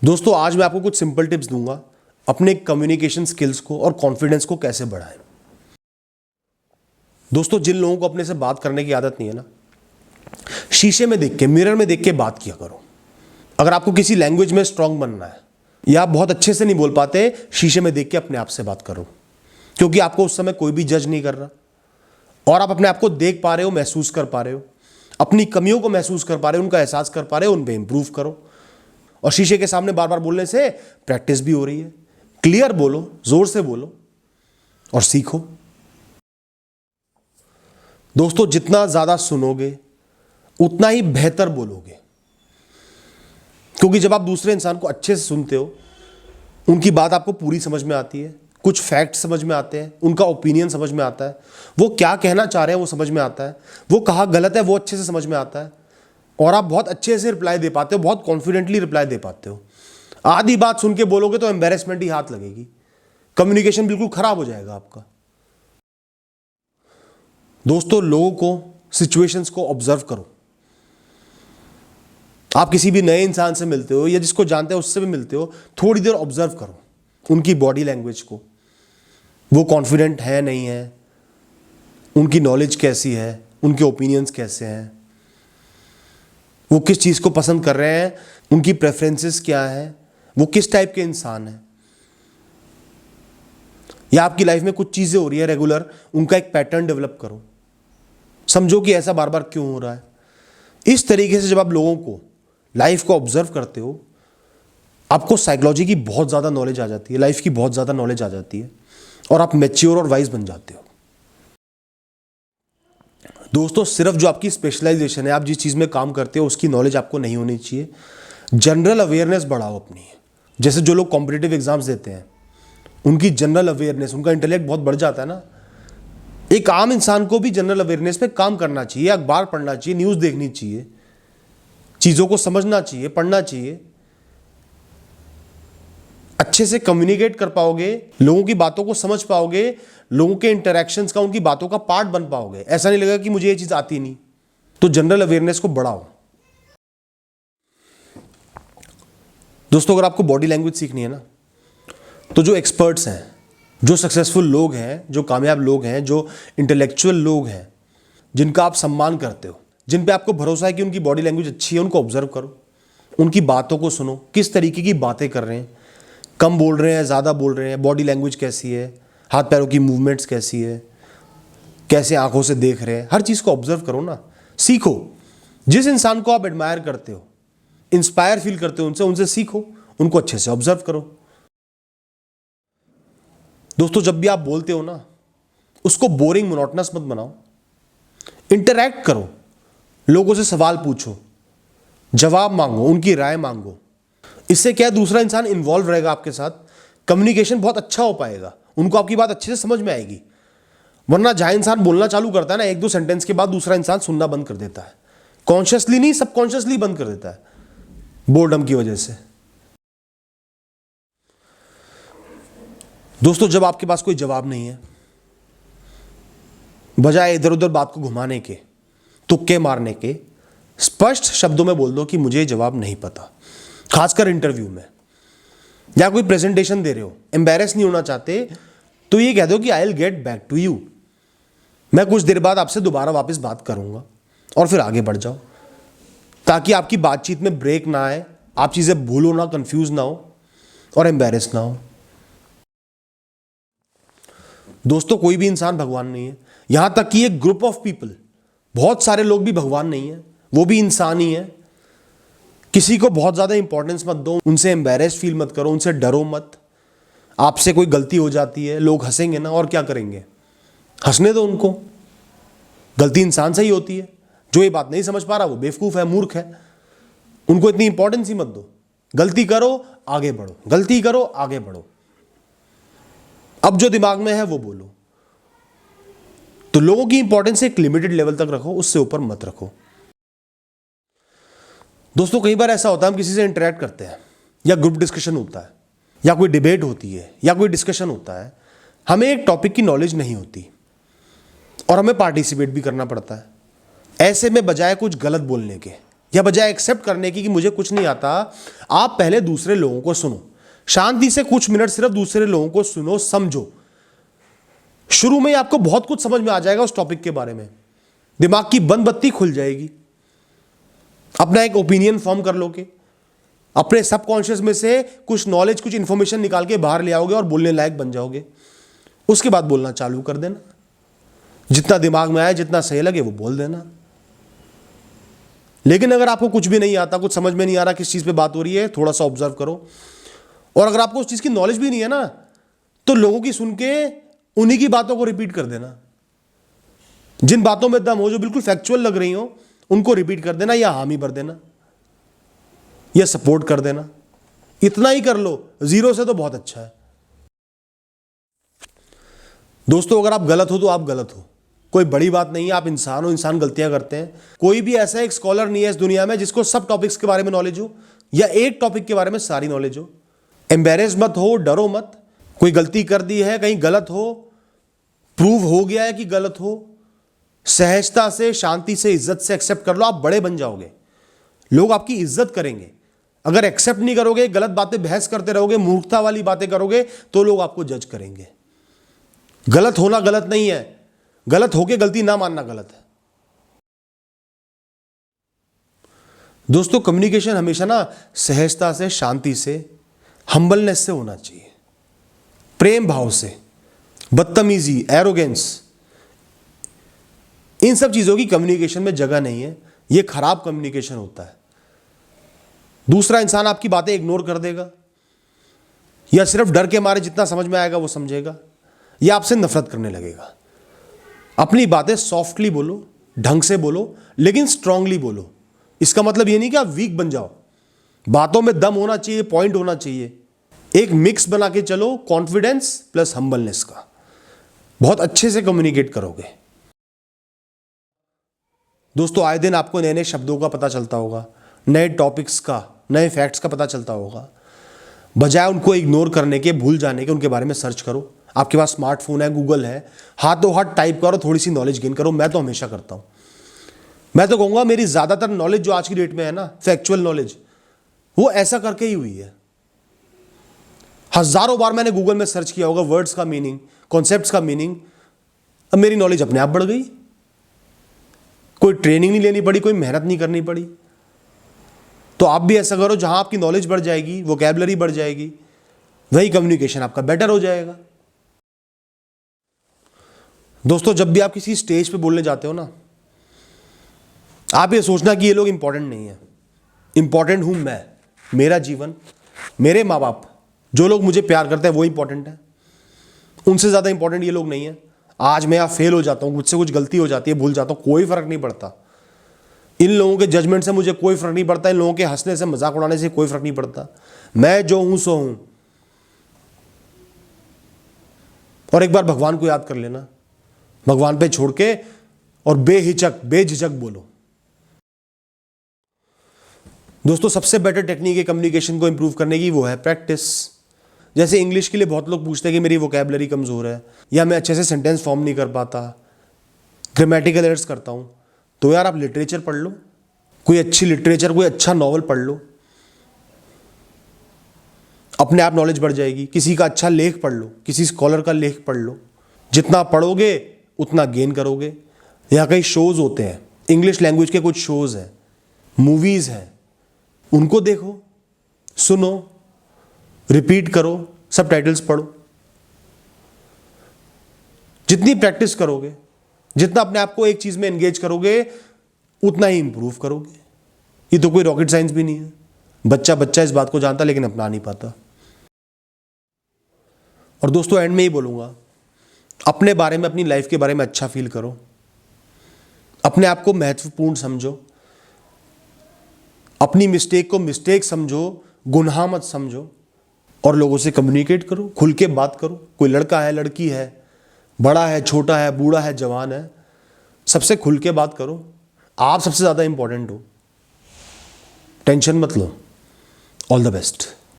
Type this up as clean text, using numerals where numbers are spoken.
दोस्तों आज मैं आपको कुछ सिंपल टिप्स दूंगा अपने कम्युनिकेशन स्किल्स को और कॉन्फिडेंस को कैसे बढ़ाएं। दोस्तों जिन लोगों को अपने से बात करने की आदत नहीं है ना, शीशे में देख के, मिरर में देख के बात किया करो। अगर आपको किसी लैंग्वेज में स्ट्रांग बनना है या आप बहुत अच्छे से नहीं बोल पाते, शीशे में देख के अपने आप से बात करो, क्योंकि आपको उस समय कोई भी जज नहीं कर रहा और आप अपने आप को देख पा रहे हो, महसूस कर पा रहे हो, अपनी कमियों को महसूस कर पा रहे हो, उनका एहसास कर पा रहे हो, उन पे इंप्रूव करो। और शीशे के सामने बार बार बोलने से प्रैक्टिस भी हो रही है। क्लियर बोलो, जोर से बोलो और सीखो। दोस्तों जितना ज्यादा सुनोगे उतना ही बेहतर बोलोगे, क्योंकि जब आप दूसरे इंसान को अच्छे से सुनते हो, उनकी बात आपको पूरी समझ में आती है, कुछ फैक्ट समझ में आते हैं, उनका ओपिनियन समझ में आता है, वो क्या कहना चाह रहे हैं वो समझ में आता है, वो कहाँ गलत है वो अच्छे से समझ में आता है और आप बहुत अच्छे से रिप्लाई दे पाते हो, बहुत कॉन्फिडेंटली रिप्लाई दे पाते हो। आधी बात सुन के बोलोगे तो एम्बैरेसमेंट ही हाथ लगेगी, कम्युनिकेशन बिल्कुल खराब हो जाएगा आपका। दोस्तों लोगों को, सिचुएशंस को ऑब्जर्व करो। आप किसी भी नए इंसान से मिलते हो या जिसको जानते हो उससे भी मिलते हो, थोड़ी देर ऑब्जर्व करो उनकी बॉडी लैंग्वेज को। वो कॉन्फिडेंट है नहीं है, उनकी नॉलेज कैसी है, उनके ओपिनियंस कैसे हैं, वो किस चीज़ को पसंद कर रहे हैं, उनकी प्रेफरेंसेस क्या है, वो किस टाइप के इंसान हैं। या आपकी लाइफ में कुछ चीज़ें हो रही है रेगुलर, उनका एक पैटर्न डेवलप करो, समझो कि ऐसा बार बार क्यों हो रहा है। इस तरीके से जब आप लोगों को, लाइफ को ऑब्जर्व करते हो, आपको साइकोलॉजी की बहुत ज़्यादा नॉलेज आ जाती है, लाइफ की बहुत ज़्यादा नॉलेज आ जाती है और आप मैच्योर और वाइज बन जाते हो। दोस्तों सिर्फ जो आपकी स्पेशलाइजेशन है, आप जिस चीज़ में काम करते हो उसकी नॉलेज आपको नहीं होनी चाहिए। जनरल अवेयरनेस बढ़ाओ अपनी। जैसे जो लोग कॉम्पिटिटिव एग्जाम्स देते हैं, उनकी जनरल अवेयरनेस, उनका इंटेलेक्ट बहुत बढ़ जाता है ना। एक आम इंसान को भी जनरल अवेयरनेस पे काम करना चाहिए, अखबार पढ़ना चाहिए, न्यूज़ देखनी चाहिए, चीज़ों को समझना चाहिए, पढ़ना चाहिए। अच्छे से कम्युनिकेट कर पाओगे, लोगों की बातों को समझ पाओगे, लोगों के इंटरैक्शंस का, उनकी बातों का पार्ट बन पाओगे। ऐसा नहीं लगेगा कि मुझे ये चीज़ आती नहीं। तो जनरल अवेयरनेस को बढ़ाओ। दोस्तों अगर आपको बॉडी लैंग्वेज सीखनी है ना, तो जो एक्सपर्ट्स हैं, जो सक्सेसफुल लोग हैं, जो कामयाब लोग हैं, जो इंटेलेक्चुअल लोग हैं, जिनका आप सम्मान करते हो, जिन पे आपको भरोसा है कि उनकी बॉडी लैंग्वेज अच्छी है, उनको ऑब्जर्व करो, उनकी बातों को सुनो, किस तरीके की बातें कर रहे हैं, कम बोल रहे हैं, ज़्यादा बोल रहे हैं, बॉडी लैंग्वेज कैसी है, हाथ पैरों की मूवमेंट्स कैसी है, कैसे आंखों से देख रहे हैं। हर चीज़ को ऑब्जर्व करो ना, सीखो। जिस इंसान को आप एडमायर करते हो, इंस्पायर फील करते हो उनसे सीखो, उनको अच्छे से ऑब्जर्व करो। दोस्तों जब भी आप बोलते हो ना, उसको बोरिंग, मोनोटनस मत बनाओ। इंटरैक्ट करो, लोगों से सवाल पूछो, जवाब मांगो, उनकी राय मांगो। इससे क्या है, दूसरा इंसान इन्वॉल्व रहेगा आपके साथ, कम्युनिकेशन बहुत अच्छा हो पाएगा, उनको आपकी बात अच्छे से समझ में आएगी। वरना जहां इंसान बोलना चालू करता है ना, एक दो सेंटेंस के बाद दूसरा इंसान सुनना बंद कर देता है। कॉन्शियसली नहीं, सबकॉन्शियसली बंद कर देता है, बोर्डम की वजह से। दोस्तों जब आपके पास कोई जवाब नहीं है, बजाय इधर उधर बात को घुमाने के, तुक्के मारने के, स्पष्ट शब्दों में बोल दो कि मुझे जवाब नहीं पता। खासकर इंटरव्यू में या कोई प्रेजेंटेशन दे रहे हो, एम्बैरेस नहीं होना चाहते, तो ये कह दो कि I will get back to you, मैं कुछ देर बाद आपसे दोबारा वापस बात करूंगा, और फिर आगे बढ़ जाओ, ताकि आपकी बातचीत में ब्रेक ना आए, आप चीजें भूलो ना, कंफ्यूज ना हो और एम्बैरेस ना हो। दोस्तों कोई भी इंसान भगवान नहीं है, यहां तक कि एक ग्रुप ऑफ पीपल, बहुत सारे लोग भी भगवान नहीं है, वो भी इंसान ही है। किसी को बहुत ज्यादा इंपॉर्टेंस मत दो, उनसे एम्बैरेस फील मत करो, उनसे डरो मत। आपसे कोई गलती हो जाती है, लोग हंसेंगे ना, और क्या करेंगे, हंसने दो उनको। गलती इंसान से ही होती है, जो ये बात नहीं समझ पा रहा वो बेवकूफ है, मूर्ख है, उनको इतनी इंपॉर्टेंस ही मत दो। गलती करो, आगे बढ़ो, गलती करो, आगे बढ़ो। अब जो दिमाग में है वो बोलो। तो लोगों की इंपॉर्टेंस एक लिमिटेड लेवल तक रखो, उससे ऊपर मत रखो। दोस्तों कई बार ऐसा होता है, हम किसी से इंटरेक्ट करते हैं, या ग्रुप डिस्कशन होता है, या कोई डिबेट होती है, या कोई डिस्कशन होता है, हमें एक टॉपिक की नॉलेज नहीं होती और हमें पार्टिसिपेट भी करना पड़ता है। ऐसे में बजाय कुछ गलत बोलने के, या बजाय एक्सेप्ट करने की कि मुझे कुछ नहीं आता, आप पहले दूसरे लोगों को सुनो, शांति से कुछ मिनट सिर्फ दूसरे लोगों को सुनो, समझो। शुरू में ही आपको बहुत कुछ समझ में आ जाएगा उस टॉपिक के बारे में, दिमाग की बंद बत्ती खुल जाएगी, अपना एक ओपिनियन फॉर्म कर लोगे, अपने सबकॉन्शियस में से कुछ नॉलेज, कुछ इंफॉर्मेशन निकाल के बाहर ले आओगे और बोलने लायक बन जाओगे। उसके बाद बोलना चालू कर देना, जितना दिमाग में आए, जितना सही लगे वो बोल देना। लेकिन अगर आपको कुछ भी नहीं आता, कुछ समझ में नहीं आ रहा किस चीज पे बात हो रही है, थोड़ा सा ऑब्जर्व करो। और अगर आपको उस चीज की नॉलेज भी नहीं है ना, तो लोगों की सुन के उन्हीं की बातों को रिपीट कर देना। जिन बातों में दम हो, जो बिल्कुल फैक्चुअल लग रही हो, उनको रिपीट कर देना या हामी भर देना या सपोर्ट कर देना। इतना ही कर लो, 0 से तो बहुत अच्छा है। दोस्तों, अगर आप गलत हो तो आप गलत हो, कोई बड़ी बात नहीं है। आप इंसान हो, इंसान गलतियां करते हैं। कोई भी ऐसा एक स्कॉलर नहीं है इस दुनिया में जिसको सब टॉपिक्स के बारे में नॉलेज हो या एक टॉपिक के बारे में सारी नॉलेज हो। एम्बेरेस मत हो, डरो मत। कोई गलती कर दी है, कहीं गलत हो, प्रूव हो गया है कि गलत हो, सहजता से, शांति से, इज्जत से एक्सेप्ट कर लो। आप बड़े बन जाओगे, लोग आपकी इज्जत करेंगे। अगर एक्सेप्ट नहीं करोगे, गलत बातें बहस करते रहोगे, मूर्खता वाली बातें करोगे, तो लोग आपको जज करेंगे। गलत होना गलत नहीं है, गलत होके गलती ना मानना गलत है। दोस्तों, कम्युनिकेशन हमेशा ना सहजता से, शांति से, हम्बलनेस से होना चाहिए, प्रेम भाव से। बदतमीजी, एरोगेंस, इन सब चीजों की कम्युनिकेशन में जगह नहीं है। यह खराब कम्युनिकेशन होता है। दूसरा इंसान आपकी बातें इग्नोर कर देगा, या सिर्फ डर के मारे जितना समझ में आएगा वो समझेगा, या आपसे नफरत करने लगेगा। अपनी बातें सॉफ्टली बोलो, ढंग से बोलो, लेकिन स्ट्रांगली बोलो। इसका मतलब ये नहीं कि आप वीक बन जाओ। बातों में दम होना चाहिए, पॉइंट होना चाहिए। एक मिक्स बना के चलो, कॉन्फिडेंस प्लस हम्बलनेस का। बहुत अच्छे से कम्युनिकेट करोगे। दोस्तों, आए दिन आपको नए नए शब्दों का पता चलता होगा, नए टॉपिक्स का, नए फैक्ट्स का पता चलता होगा। बजाय उनको इग्नोर करने के, भूल जाने के, उनके बारे में सर्च करो। आपके पास स्मार्टफोन है, गूगल है, हाथों हाथ टाइप करो, थोड़ी सी नॉलेज गेन करो। मैं तो हमेशा करता हूं। मैं तो कहूंगा मेरी ज्यादातर नॉलेज जो आज की डेट में है ना, फैक्चुअल नॉलेज, वो ऐसा करके ही हुई है। हजारों बार मैंने गूगल में सर्च किया होगा वर्ड्स का मीनिंग, कॉन्सेप्ट्स का मीनिंग। अब मेरी नॉलेज अपने आप बढ़ गई। कोई ट्रेनिंग नहीं लेनी पड़ी, कोई मेहनत नहीं करनी पड़ी। तो आप भी ऐसा करो, जहां आपकी नॉलेज बढ़ जाएगी, वोकैबुलरी बढ़ जाएगी, वही कम्युनिकेशन आपका बेटर हो जाएगा। दोस्तों, जब भी आप किसी स्टेज पे बोलने जाते हो ना, आप ये सोचना कि ये लोग इंपॉर्टेंट नहीं है। इंपॉर्टेंट हूं मैं, मेरा जीवन, मेरे माँ बाप, जो लोग मुझे प्यार करते हैं वो इंपॉर्टेंट है। उनसे ज्यादा इंपॉर्टेंट ये लोग नहीं है। आज मैं यहाँ फेल हो जाता हूँ, मुझसे कुछ गलती हो जाती है, भूल जाता हूँ, कोई फर्क नहीं पड़ता। इन लोगों के जजमेंट से मुझे कोई फर्क नहीं पड़ता। इन लोगों के हंसने से, मजाक उड़ाने से कोई फर्क नहीं पड़ता। मैं जो हूं सो हूं। और एक बार भगवान को याद कर लेना, भगवान पे छोड़ के, और बेहिचक, बेझिझक बोलो। दोस्तों, सबसे बेटर टेक्निक है कम्युनिकेशन को इंप्रूव करने की, वो है प्रैक्टिस। जैसे इंग्लिश के लिए बहुत लोग पूछते हैं कि मेरी वोकैबुलरी कमजोर है, या मैं अच्छे से सेंटेंस फॉर्म नहीं कर पाता, ग्रामेटिकल एरर्स करता हूं। तो यार, आप लिटरेचर पढ़ लो, कोई अच्छी लिटरेचर, कोई अच्छा नॉवल पढ़ लो, अपने आप नॉलेज बढ़ जाएगी। किसी का अच्छा लेख पढ़ लो, किसी स्कॉलर का लेख पढ़ लो। जितना पढ़ोगे उतना गेन करोगे। यहाँ कई शोज होते हैं, इंग्लिश लैंग्वेज के कुछ शोज हैं, मूवीज हैं, उनको देखो, सुनो, रिपीट करो, सब टाइटल्स पढ़ो। जितनी प्रैक्टिस करोगे, जितना अपने आप को एक चीज में एंगेज करोगे, उतना ही इंप्रूव करोगे। ये तो कोई रॉकेट साइंस भी नहीं है। बच्चा बच्चा इस बात को जानता, लेकिन अपना नहीं पाता। और दोस्तों, एंड में ही बोलूंगा, अपने बारे में, अपनी लाइफ के बारे में अच्छा फील करो। अपने आप को महत्वपूर्ण समझो। अपनी मिस्टेक को मिस्टेक समझो, गुनाह मत समझो। और लोगों से कम्युनिकेट करो, खुल के बात करो। कोई लड़का है, लड़की है, बड़ा है, छोटा है, बूढ़ा है, जवान है, सबसे खुल के बात करो। आप सबसे ज्यादा इंपॉर्टेंट हो। टेंशन मत लो। All the best.